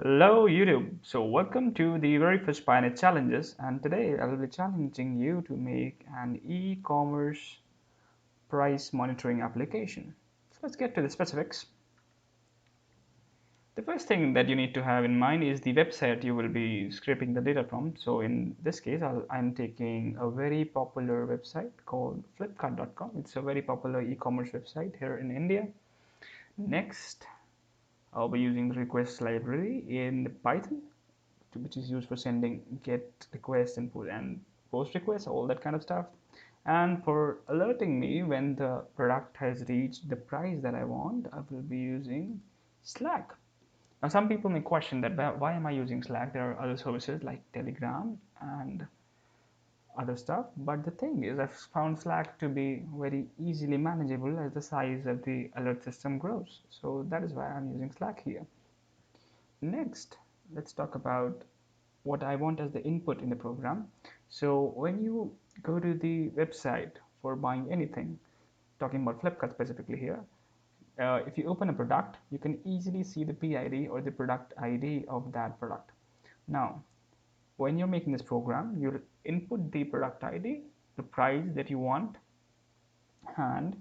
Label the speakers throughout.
Speaker 1: Hello YouTube. So welcome to the very first PyNet challenges, and today I will be challenging you to make an e-commerce price monitoring application. So let's get to the specifics. The first thing that you need to have in mind is the website you will be scraping the data from. So in this case, I'm taking a very popular website called Flipkart.com. It's a very popular e-commerce website here in India. Next, I'll be using the request library in Python, which is used for sending get requests and post requests, all that kind of stuff, and for alerting me when the product has reached the price that I want, I will be using Slack. Now some people may question that why am I using Slack? There are other services like Telegram and other stuff, but the thing is I've found Slack to be very easily manageable as the size of the alert system grows, so that is why I'm using Slack here. Next, let's talk about what I want as the input in the program. So when you go to the website for buying anything, talking about Flipkart specifically here, if you open a product, you can easily see the PID or the product ID of that product. Now, when you're making this program, you'll input the product ID, the price that you want, and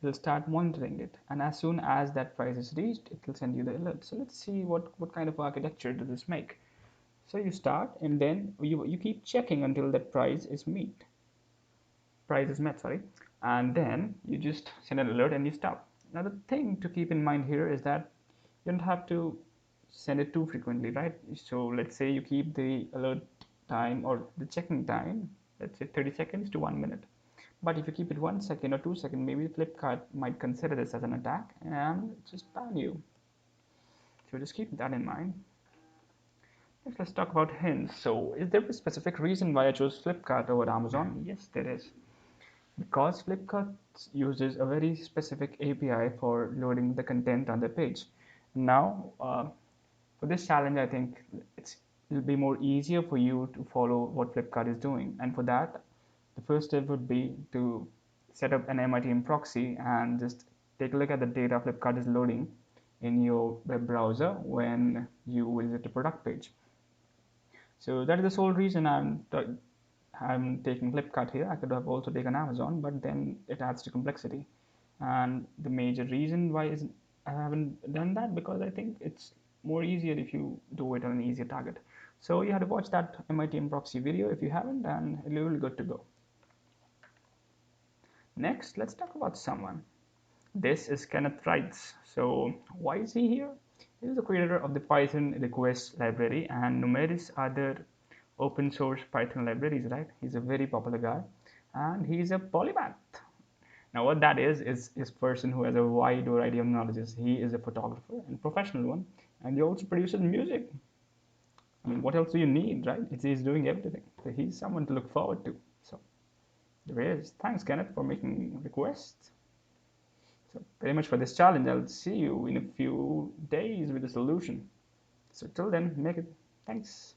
Speaker 1: it'll start monitoring it. And as soon as that price is reached, it will send you the alert. So let's see what kind of architecture does this make. So you start and then you keep checking until that price is met, sorry, and then you just send an alert and you stop. Now the thing to keep in mind here is that you don't have to send it too frequently, right? So let's say you keep the alert time or the checking time, let's say 30 seconds to 1 minute. But if you keep it 1 second or 2 seconds, maybe Flipkart might consider this as an attack and just ban you. So just keep that in mind. Let's talk about hints. So, is there a specific reason why I chose Flipkart over Amazon? Yes, there is. Because Flipkart uses a very specific API for loading the content on the page. Now, for this challenge, I think it'll be more easier for you to follow what Flipkart is doing. And for that, the first step would be to set up an MITM proxy and just take a look at the data Flipkart is loading in your web browser when you visit the product page. So that is the sole reason I'm taking Flipkart here. I could have also taken Amazon, but then it adds to complexity. And the major reason why is I haven't done that because I think it's more easier if you do it on an easier target. So you have to watch that MITM proxy video if you haven't, and you'll be good to go. Next, let's talk about someone. This is Kenneth Wrights. So why is he here? He is the creator of the Python request library and numerous other open source Python libraries, right? He's a very popular guy and he's a polymath. Now what that is a person who has a wide variety of knowledges. He is a photographer and professional one, and he also produces music. I mean, what else do you need, right? He's doing everything. So he's someone to look forward to. So there is. Thanks, Kenneth, for making requests. So very much for this challenge. I'll see you in a few days with a solution. So till then, make it. Thanks.